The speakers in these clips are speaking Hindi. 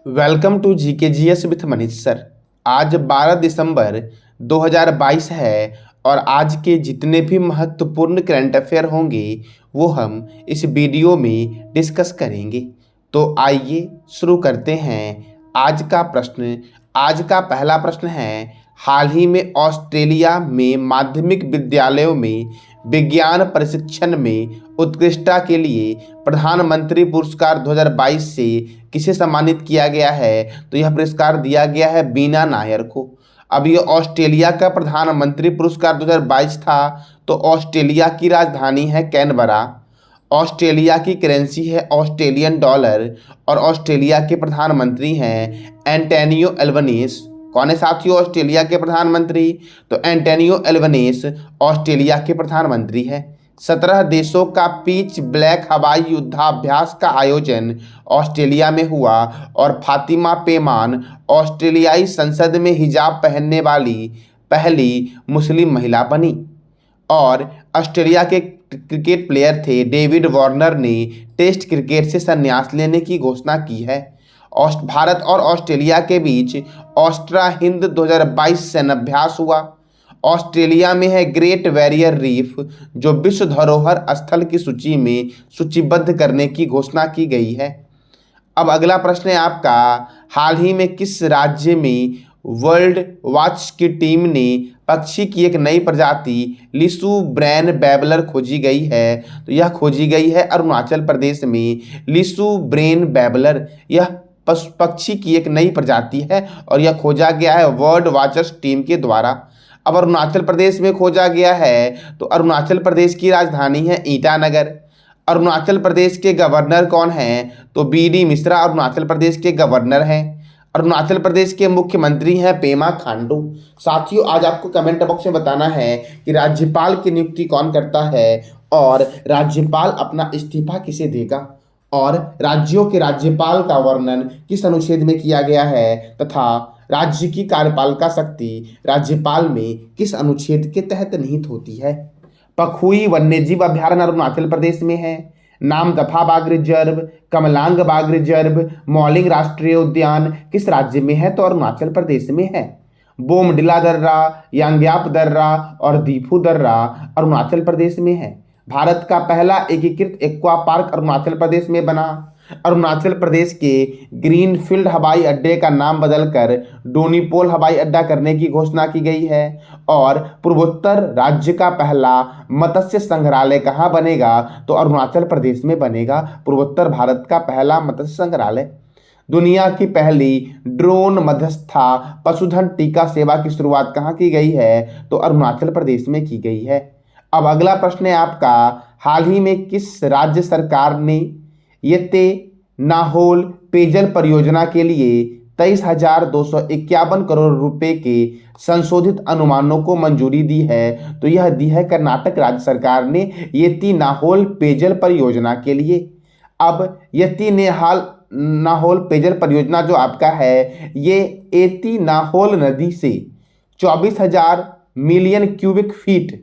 Welcome to GKGS with Manish sir. आज 12 दिसंबर 2022 है और आज के जितने भी महत्वपूर्ण करंट अफेयर होंगे वो हम इस वीडियो में डिस्कस करेंगे। तो आइए शुरू करते हैं। आज का पहला प्रश्न है, हाल ही में ऑस्ट्रेलिया में माध्यमिक विद्यालयों में विज्ञान प्रशिक्षण में उत्कृष्टता के लिए प्रधानमंत्री पुरस्कार 2022 से किसे सम्मानित किया गया है? तो यह पुरस्कार दिया गया है बीना नायर को। अब ये ऑस्ट्रेलिया का प्रधानमंत्री पुरस्कार 2022 था। तो ऑस्ट्रेलिया की राजधानी है कैनबरा, ऑस्ट्रेलिया की करेंसी है ऑस्ट्रेलियन डॉलर और ऑस्ट्रेलिया के प्रधानमंत्री हैं एंटोनियो एल्बनीज। कौन है साथियों ऑस्ट्रेलिया के प्रधानमंत्री? तो एंटोनियो एल्बनीज ऑस्ट्रेलिया के प्रधानमंत्री है। 17 देशों का पिच ब्लैक हवाई युद्धाभ्यास का आयोजन ऑस्ट्रेलिया में हुआ और फातिमा पेमान ऑस्ट्रेलियाई संसद में हिजाब पहनने वाली पहली मुस्लिम महिला बनी। और ऑस्ट्रेलिया के क्रिकेट प्लेयर थे डेविड वार्नर ने टेस्ट क्रिकेट से संन्यास लेने की घोषणा की है। भारत और ऑस्ट्रेलिया के बीच ऑस्ट्रा हिंद 2022 सैन्याभ्यास हुआ। ऑस्ट्रेलिया में है ग्रेट बैरियर रीफ जो विश्व धरोहर स्थल की सूची में सूचीबद्ध करने की घोषणा की गई है। अब अगला प्रश्न है आपका, हाल ही में किस राज्य में वर्ल्ड वॉच की टीम ने पक्षी की एक नई प्रजाति लिसू ब्रेन बैबलर खोजी गई है? तो यह खोजी गई है अरुणाचल प्रदेश में। लिसू ब्रेन बैबलर यह पक्षी की एक नई प्रजाति है और यह खोजा गया है वर्ल्ड वॉचर्स टीम के द्वारा। अब अरुणाचल प्रदेश में खोजा गया है तो अरुणाचल प्रदेश की राजधानी है ईटानगर। अरुणाचल प्रदेश के गवर्नर कौन हैं? तो बी.डी. मिश्रा अरुणाचल प्रदेश के गवर्नर हैं। अरुणाचल प्रदेश के मुख्यमंत्री हैं पेमा खांडू। साथियों आज आपको कमेंट बॉक्स में बताना है कि राज्यपाल की नियुक्ति कौन करता है और राज्यपाल अपना इस्तीफा किसे देगा और राज्यों के राज्यपाल का वर्णन किस अनुच्छेद में किया गया है तथा राज्य की कार्यपालिका शक्ति राज्यपाल में किस अनुच्छेद के तहत निहित होती है। पखुई वन्यजीव अभ्यारण्य अरुणाचल प्रदेश में है। नामदफा बाघ रिजर्व, कमलांग बाघ रिजर्व, मौलिंग राष्ट्रीय उद्यान किस राज्य में है? तो अरुणाचल प्रदेश में है। बोमडिला दर्रा, यांग्याप दर्रा और दीफू दर्रा अरुणाचल प्रदेश में है। भारत का पहला एकीकृत एक्वा पार्क अरुणाचल प्रदेश में बना। अरुणाचल प्रदेश के ग्रीनफील्ड हवाई अड्डे का नाम बदलकर डोनीपोल हवाई अड्डा करने की घोषणा की गई है। और पूर्वोत्तर राज्य का पहला मत्स्य संग्रहालय कहाँ बनेगा? तो अरुणाचल प्रदेश में बनेगा पूर्वोत्तर भारत का पहला मत्स्य संग्रहालय। दुनिया की पहली ड्रोन मध्यस्थता पशुधन टीका सेवा की शुरुआत कहाँ की गई है? तो अरुणाचल प्रदेश में की गई है। अब अगला प्रश्न है आपका, हाल ही में किस राज्य सरकार ने येते नाहोल पेयजल परियोजना के लिए 23,251 करोड़ रुपए के संशोधित अनुमानों को मंजूरी दी है? तो यह दी है कर्नाटक राज्य सरकार ने येती नाहोल पेयजल परियोजना के लिए। अब येती नाहोल पेयजल परियोजना जो आपका है ये येती नाहोल नदी से 24,000 मिलियन क्यूबिक फीट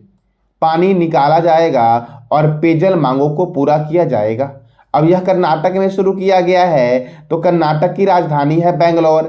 पानी निकाला जाएगा और पेयजल मांगों को पूरा किया जाएगा। अब यह कर्नाटक में शुरू किया गया है। तो कर्नाटक की राजधानी है बेंगलोर।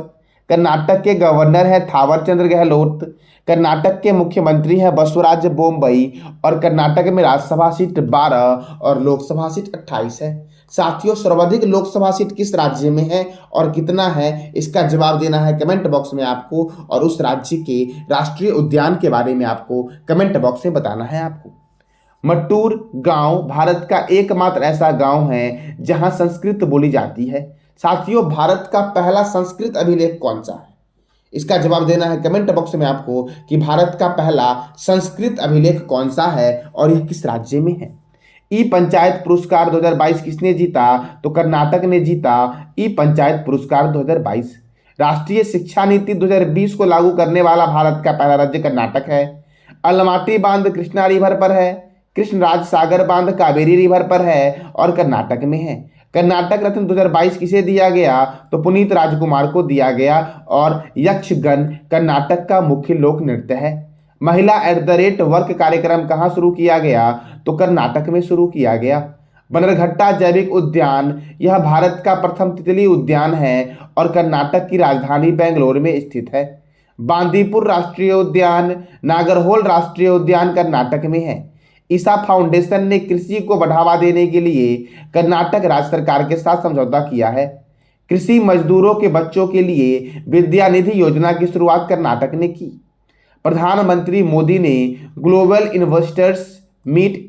कर्नाटक के गवर्नर है थावरचंद्र गहलोत। कर्नाटक के मुख्यमंत्री हैं बसवराज बोम्मई और कर्नाटक में राज्यसभा सीट 12 और लोकसभा सीट 28 है। साथियों सर्वाधिक लोकसभा सीट किस राज्य में है और कितना है इसका जवाब देना है कमेंट बॉक्स में आपको और उस राज्य के राष्ट्रीय उद्यान के बारे में आपको कमेंट बॉक्स में बताना है आपको। मट्टूर गांव भारत का एकमात्र ऐसा गांव है जहां संस्कृत बोली जाती है। साथियों भारत का पहला संस्कृत अभिलेख कौन सा है? इसका जवाब देना है कमेंट बॉक्स में आपको कि भारत का पहला संस्कृत अभिलेख कौन सा है और यह किस राज्य में है। ई पंचायत पुरस्कार 2022 किसने जीता? तो कर्नाटक ने जीता ई पंचायत पुरस्कार 2022। राष्ट्रीय शिक्षा नीति 2020 को लागू करने वाला भारत का पहला राज्य कर्नाटक है। अलमाटी बांध कृष्णा रिवर पर है। कृष्णराज सागर बांध कावेरी रिवर पर है और कर्नाटक में है। कर्नाटक रत्न 2022 किसे दिया गया? तो पुनीत राजकुमार को दिया गया और यक्षगन कर्नाटक का मुख्य लोक नृत्य है। महिला @वर्क कार्यक्रम कहाँ शुरू किया गया? तो कर्नाटक में शुरू किया गया। बनरघट्टा जैविक उद्यान यह भारत का प्रथम तितली उद्यान है और कर्नाटक की राजधानी बेंगलोर में स्थित है। बांदीपुर राष्ट्रीय उद्यान नागरहोल राष्ट्रीय उद्यान कर्नाटक में है। ईसा फाउंडेशन ने कृषि को बढ़ावा देने के लिए कर्नाटक राज्य सरकार के साथ समझौता किया है। कृषि मजदूरों के बच्चों के लिए विद्या निधि योजना की शुरुआत कर्नाटक ने की। प्रधानमंत्री मोदी ने ग्लोबल इन्वेस्टर्स मीट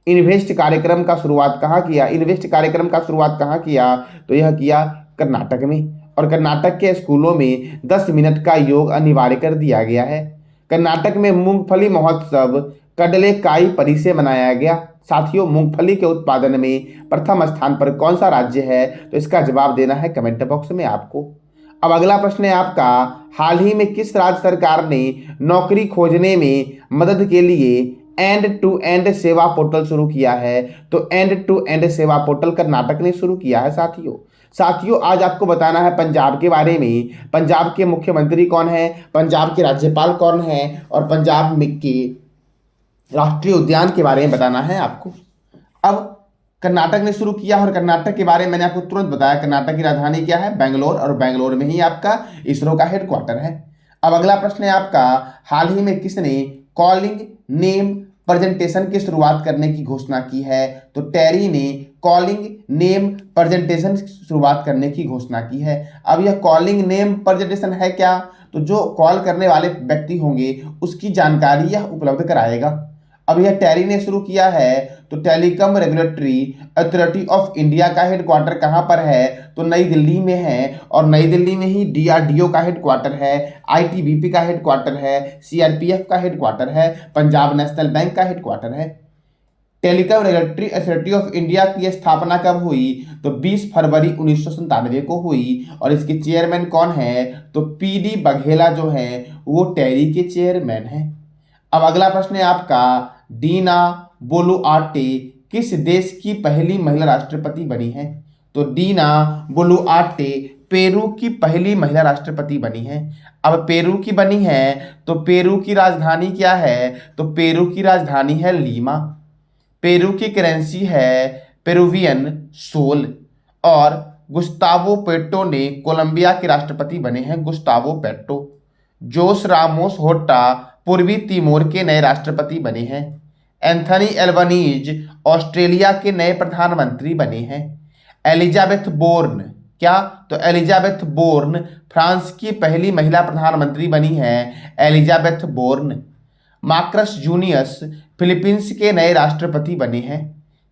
इन्वेस्ट कार्यक्रम का शुरुआत कहाँ किया? इन्वेस्ट कार्यक्रम का शुरुआत कहाँ किया? तो यह किया कर्नाटक में। और कर्नाटक के स्कूलों में 10 मिनट का योग अनिवार्य कर दिया गया है। कर्नाटक में मूंगफली महोत्सव कडलेकाई परी से मनाया गया। साथियों, मूंगफली के उत्पादन में प्रथम स्थान पर कौन सा राज्य है? तो इसका जवाब देना है कमेंट बॉक्स में आपको। अब अगला प्रश्न है आपका, हाल ही में किस राज्य सरकार ने नौकरी खोजने में मदद के लिए एंड टू एंड सेवा पोर्टल शुरू किया है? तो एंड टू एंड सेवा पोर्टल कर्नाटक ने शुरू किया है। साथियों आज आपको बताना है पंजाब के बारे में। पंजाब के मुख्यमंत्री कौन है, पंजाब के राज्यपाल कौन है और पंजाब में के राष्ट्रीय उद्यान के बारे में बताना है आपको। अब कर्नाटक ने शुरू किया और कर्नाटक के बारे में मैंने आपको तुरंत बताया। कर्नाटक की राजधानी क्या है? बेंगलोर, और बेंगलोर में ही आपका इसरो का हेडक्वार्टर है। अब अगला प्रश्न है आपका, हाल ही में किसने कॉलिंग नेम प्रेजेंटेशन की शुरुआत करने की घोषणा की है? तो टेरी ने कॉलिंग नेम प्रेजेंटेशन शुरुआत करने की घोषणा की है। अब यह कॉलिंग नेम प्रेजेंटेशन है क्या? तो जो कॉल करने वाले व्यक्ति होंगे उसकी जानकारी यह उपलब्ध कराएगा। अब यह टेरी ने शुरू किया है। तो telecom regulatory authority of India का हेडक्वार्टर कहाँ पर है? तो नई दिल्ली में है, और नई दिल्ली में ही डीआरडीओ का हेडक्वार्टर है, आईटीबीपी का हेडक्वार्टर है, सीआरपीएफ का हेडक्वार्टर है, पंजाब नेशनल बैंक का हेडक्वार्टर है। Telecom regulatory authority of India की स्थापना कब हुई? तो 20 फरवरी 1997 को हुई, और इसके चेयरमैन कौन है? तो पीडी बघेला जो है वो टेरी के चेयरमैन है। अब अगला प्रश्न है आपका, डीना बोलुआर्टे किस देश की पहली महिला राष्ट्रपति बनी है? तो डीना बोलुआर्टे पेरू की पहली महिला राष्ट्रपति बनी है। अब पेरू की बनी है तो पेरू की राजधानी क्या है? तो पेरू की राजधानी है लीमा। पेरू की करेंसी है पेरुवियन सोल। और गुस्तावो पेट्रो ने कोलंबिया के राष्ट्रपति बने हैं, गुस्तावो पेट्रो। जोस रामोस होर्टा पूर्वी तिमोर के नए राष्ट्रपति बने हैं। एंथनी एल्बनीज ऑस्ट्रेलिया के नए प्रधानमंत्री बने हैं। एलिजाबेथ बोर्न, क्या? तो एलिजाबेथ बोर्न फ्रांस की पहली महिला प्रधानमंत्री बनी है, Elisabeth Borne. Marcus Junius Philippines के नए राष्ट्रपति बने हैं।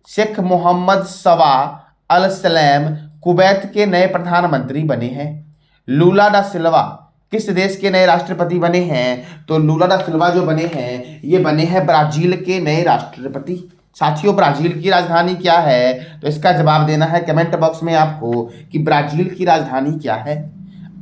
शेख मोहम्मद सवा अल सलेम कुवैत के नए प्रधानमंत्री बने हैं। लूला डा सिल्वा किस देश के नए राष्ट्रपति बने हैं? तो लूला डा सिल्वा जो बने हैं ये बने हैं ब्राजील के नए राष्ट्रपति। साथियों, ब्राजील की राजधानी क्या है? तो इसका जवाब देना है कमेंट बॉक्स में आपको कि ब्राजील की राजधानी क्या है।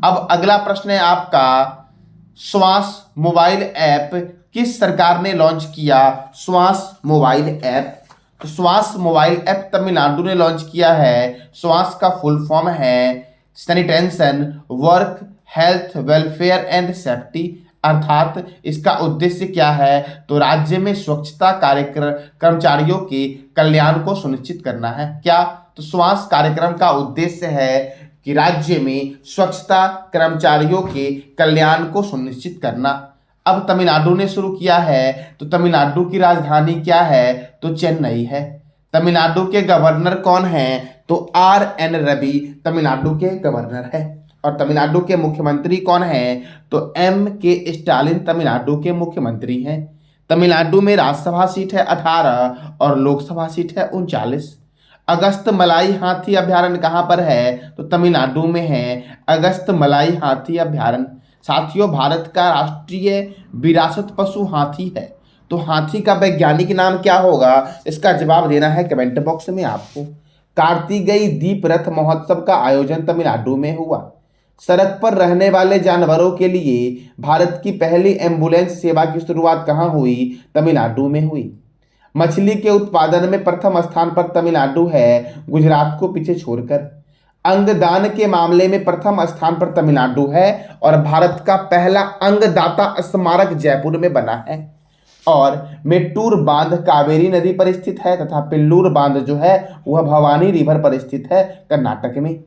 अब अगला प्रश्न है आपका, श्वास मोबाइल ऐप किस सरकार ने लॉन्च किया? श्वास मोबाइल ऐप, तो श्वास मोबाइल ऐप तमिलनाडु ने लॉन्च किया है। श्वास का फुल फॉर्म है sanitation work health welfare and safety, अर्थात इसका उद्देश्य क्या है? तो राज्य में स्वच्छता कर्मचारियों के कल्याण को सुनिश्चित करना है। क्या? तो श्वास कार्यक्रम का उद्देश्य है कि राज्य में स्वच्छता कर्मचारियों के कल्याण को सुनिश्चित करना। अब तमिलनाडु ने शुरू किया है, तो तमिलनाडु की राजधानी क्या है? तो चेन्नई है। तमिलनाडु के गवर्नर कौन है? तो आर.एन. रवि तमिलनाडु के गवर्नर है। और तमिलनाडु के मुख्यमंत्री कौन है? तो M.K. स्टालिन तमिलनाडु के मुख्यमंत्री हैं। तमिलनाडु में राज्यसभा सीट है 18 और लोकसभा सीट है 39। अगस्त मलाई हाथी अभ्यारण्य कहाँ पर है? तो तमिलनाडु में है अगस्त मलाई हाथी अभ्यारण्य। साथियों, भारत का राष्ट्रीय विरासत पशु हाथी है, तो हाथी का वैज्ञानिक नाम क्या होगा? इसका जवाब देना है कमेंट बॉक्स में आपको। कार्तिकेय दीप रथ महोत्सव का आयोजन तमिलनाडु में हुआ। सड़क पर रहने वाले जानवरों के लिए भारत की पहली एम्बुलेंस सेवा की शुरुआत कहाँ हुई? तमिलनाडु में हुई। मछली के उत्पादन में प्रथम स्थान पर तमिलनाडु है, गुजरात को पीछे छोड़कर। अंगदान के मामले में प्रथम स्थान पर तमिलनाडु है और भारत का पहला अंगदाता स्मारक जयपुर में बना है। और मेट्टूर बांध कावेरी नदी पर स्थित है तथा पिल्लूर बांध जो है वह भवानी रिवर पर स्थित है कर्नाटक में।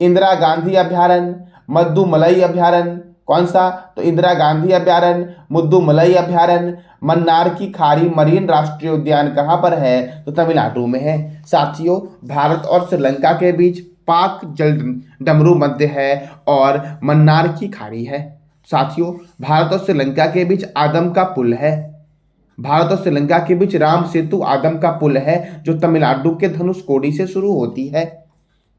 इंदिरा गांधी अभ्यारण्य, मद्दुमलई अभ्यारण्य, कौन सा? तो इंदिरा गांधी अभ्यारण्य, मुद्दुमलई अभ्यारण्य, मन्नार की खाड़ी मरीन राष्ट्रीय उद्यान कहाँ पर है? तो तमिलनाडु में है। साथियों, भारत और श्रीलंका के बीच पाक जल डमरू मध्य है और मन्नार की खाड़ी है। साथियों, भारत और श्रीलंका के बीच आदम का पुल है। भारत और श्रीलंका के बीच राम सेतु आदम का पुल है जो तमिलनाडु के धनुषकोडी से शुरू होती है।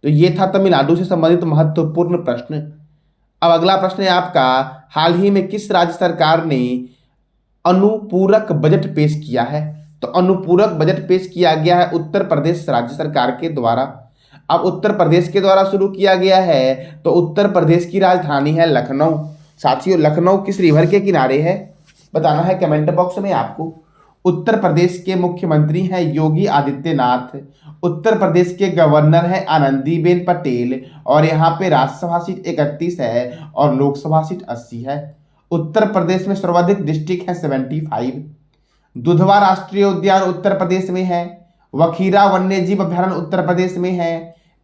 तो ये था तमिलनाडु से संबंधित महत्वपूर्ण प्रश्न। अब अगला प्रश्न है आपका, हाल ही में किस राज्य सरकार ने अनुपूरक बजट पेश किया है? तो अनुपूरक बजट पेश किया गया है उत्तर प्रदेश राज्य सरकार के द्वारा। अब उत्तर प्रदेश के द्वारा शुरू किया गया है तो उत्तर प्रदेश की राजधानी है लखनऊ। साथियों, लखनऊ किस रिवर के किनारे है? बताना है कमेंट बॉक्स में आपको। उत्तर प्रदेश के मुख्यमंत्री हैं योगी आदित्यनाथ। उत्तर प्रदेश के गवर्नर हैं आनंदीबेन पटेल और यहाँ पे राज्यसभा सीट 31 है और लोकसभा सीट 80 है। उत्तर प्रदेश में सर्वाधिक डिस्ट्रिक्ट हैं 75। दुधवा राष्ट्रीय उद्यान उत्तर प्रदेश में है। वखीरा वन्यजीव अभ्यारण्य उत्तर प्रदेश में है।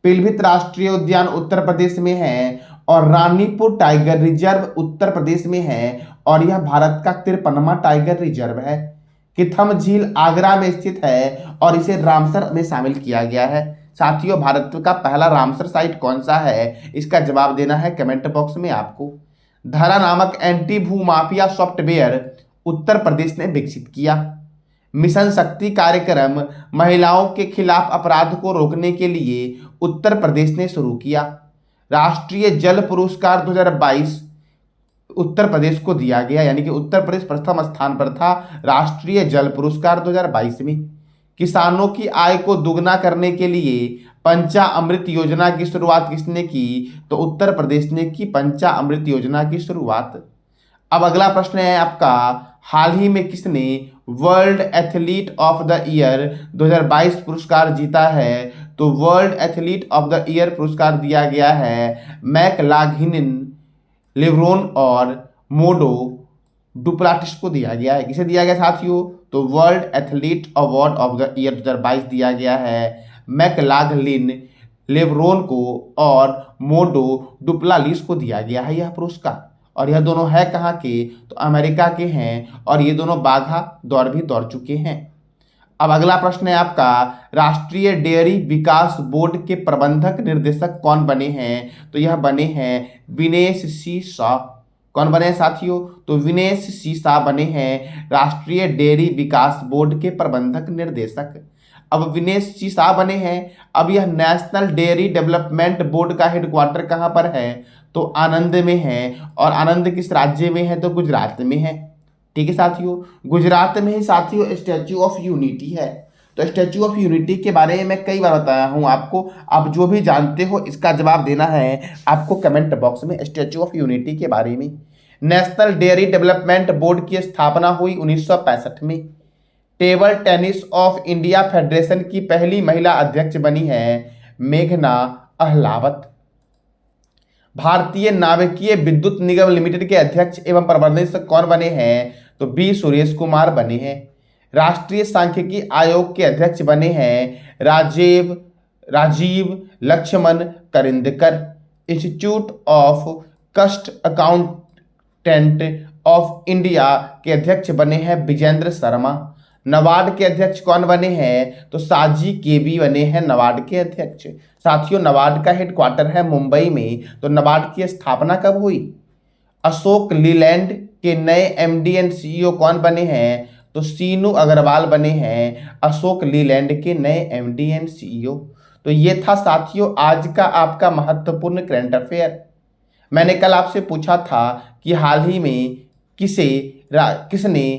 पीलीभीत राष्ट्रीय उद्यान उत्तर प्रदेश में है और रानीपुर टाइगर रिजर्व उत्तर प्रदेश में है और यह भारत का 53वां टाइगर रिजर्व है। किथम झील आगरा में स्थित है और इसे रामसर में शामिल किया गया है। साथियों, भारत का पहला रामसर साइट कौन सा है? इसका जवाब देना है कमेंट बॉक्स में आपको। धारा नामक एंटी भूमाफिया सॉफ्टवेयर उत्तर प्रदेश ने विकसित किया। मिशन शक्ति कार्यक्रम महिलाओं के खिलाफ अपराध को रोकने के लिए उत्तर प्रदेश ने शुरू किया। राष्ट्रीय जल पुरस्कार 2022 उत्तर प्रदेश को दिया गया, यानी कि उत्तर प्रदेश प्रथम स्थान पर था राष्ट्रीय जल पुरस्कार 2022 में। किसानों की आय को दुगना करने के लिए पंचामृत योजना की शुरुआत किसने की? तो उत्तर प्रदेश ने की पंचामृत योजना की शुरुआत। अब अगला प्रश्न है आपका, हाल ही में किसने world athlete of the year 2022 पुरस्कार जीता है? तो world athlete of the year पुरस्कार दिया गया है मैकलाघलिन, लेब्रोन और मोडो डुप्लाटिस को दिया गया है। किसे दिया गया साथियों? तो world athlete award of the year 2022 दिया गया है मैकलाघलिन, लेब्रोन को और मोडो डुप्लाटिस को दिया गया है यह पुरस्कार। और यह दोनों है कहाँ के? तो अमेरिका के हैं और ये दोनों बाघा दौड़ भी दौड़ चुके हैं। अब अगला प्रश्न है आपका, राष्ट्रीय डेयरी विकास बोर्ड के प्रबंधक निर्देशक कौन बने हैं? तो यह बने हैं विनेश सी शाह। कौन बने हैं साथियों? तो विनेश सी शाह बने हैं राष्ट्रीय डेयरी विकास बोर्ड के प्रबंधक निर्देशक। अब विनेश सी शाह बने हैं। अब यह नेशनल डेयरी डेवलपमेंट बोर्ड का हेडक्वार्टर कहाँ पर है? तो आनंद में है। और आनंद किस राज्य में है? तो गुजरात में है। ठीक है साथियों, गुजरात में ही साथियों स्टैच्यू ऑफ यूनिटी है। तो स्टैच्यू ऑफ यूनिटी के बारे में मैं कई बार बताया हूँ आपको। आप जो भी जानते हो इसका जवाब देना है आपको कमेंट बॉक्स में स्टैच्यू ऑफ यूनिटी के बारे में। नेशनल डेयरी डेवलपमेंट बोर्ड की स्थापना हुई 1965 में। Table tennis of India federation की पहली महिला अध्यक्ष बनी है मेघना अहलावत। भारतीय नाभिकीय विद्युत निगम लिमिटेड के अध्यक्ष एवं प्रबंधक निदेशक कौन बने हैं? तो बी सुरेश कुमार बने हैं। राष्ट्रीय सांख्यिकी आयोग के अध्यक्ष बने हैं राजीव लक्ष्मण करिंदकर। इंस्टीट्यूट ऑफ कस्ट अकाउंटेंट ऑफ इंडिया के अध्यक्ष बने हैं विजेंद्र शर्मा। नबार्ड के अध्यक्ष कौन बने हैं? तो साजी केबी बने हैं नबार्ड के अध्यक्ष। साथियों, नबार्ड का हेडक्वार्टर है मुंबई में। तो नबार्ड की स्थापना कब हुई? अशोक लीलैंड के नए एमडी एंड सीईओ कौन बने हैं? तो सीनू अग्रवाल बने हैं अशोक लीलैंड के नए एमडी एंड सीईओ। तो ये था साथियों आज का आपका महत्वपूर्ण करंट अफेयर। मैंने कल आपसे पूछा था कि हाल ही में किसने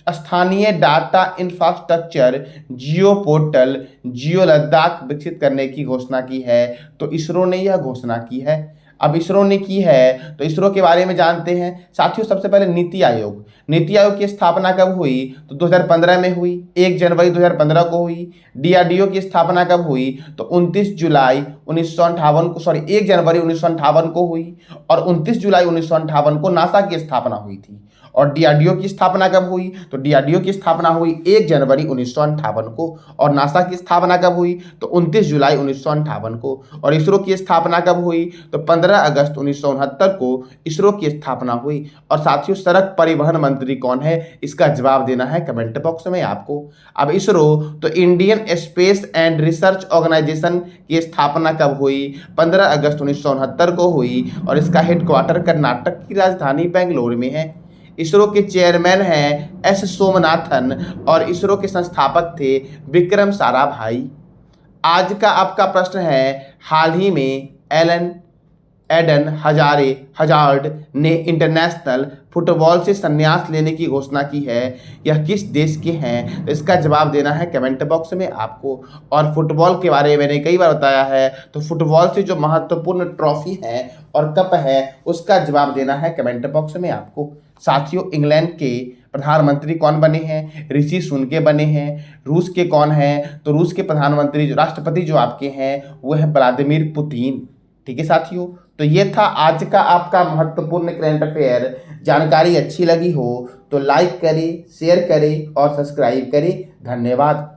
स्थानीय डाटा इंफ्रास्ट्रक्चर जियो पोर्टल जियो लद्दाख विकसित करने की घोषणा की है? तो इसरो ने यह घोषणा की है। अब इसरो ने की है तो इसरो के बारे में जानते हैं साथियों। सबसे पहले नीति आयोग की स्थापना कब हुई? तो 2015 में हुई, 1 जनवरी 2015 को हुई। डीआरडीओ की स्थापना कब हुई? तो 29 जुलाई 1958 को, 1 जनवरी 1958 को हुई, और 29 जुलाई 1958 को नासा की स्थापना हुई थी। और डीआरडीओ की स्थापना कब हुई? तो डीआरडीओ की स्थापना हुई 1 जनवरी 1958 को, और नासा की स्थापना कब हुई? तो 29 जुलाई 1958 को। और इसरो की स्थापना कब हुई? तो 15 अगस्त 1969 को इसरो की स्थापना हुई। और साथियों, सड़क परिवहन मंत्री कौन है? इसका जवाब देना है कमेंट बॉक्स में आपको। अब इसरो, तो Indian space and research organisation की स्थापना कब हुई? 15 अगस्त 1969 को हुई, और इसका हेडक्वार्टर कर्नाटक की राजधानी बेंगलोर में है। इसरो के चेयरमैन हैं एस सोमनाथन, और इसरो के संस्थापक थे विक्रम साराभाई। आज का आपका प्रश्न है, हाल ही में एडन हजार्ड ने इंटरनेशनल फुटबॉल से संन्यास लेने की घोषणा की है। यह किस देश के हैं? तो इसका जवाब देना है कमेंट बॉक्स में आपको। और फुटबॉल के बारे में मैंने कई बार बताया है, तो फुटबॉल से जो महत्वपूर्ण ट्रॉफी है और कप है, उसका जवाब देना है कमेंट बॉक्स में आपको। साथियों, इंग्लैंड के प्रधानमंत्री कौन बने हैं? ऋषि सुनके बने हैं। रूस के कौन हैं? तो रूस के प्रधानमंत्री, जो राष्ट्रपति जो आपके हैं, वो है व्लादिमीर पुतिन। ठीक है साथियों, तो ये था आज का आपका महत्वपूर्ण करंट अफेयर। जानकारी अच्छी लगी हो तो लाइक करें, शेयर करें और सब्सक्राइब करें। धन्यवाद।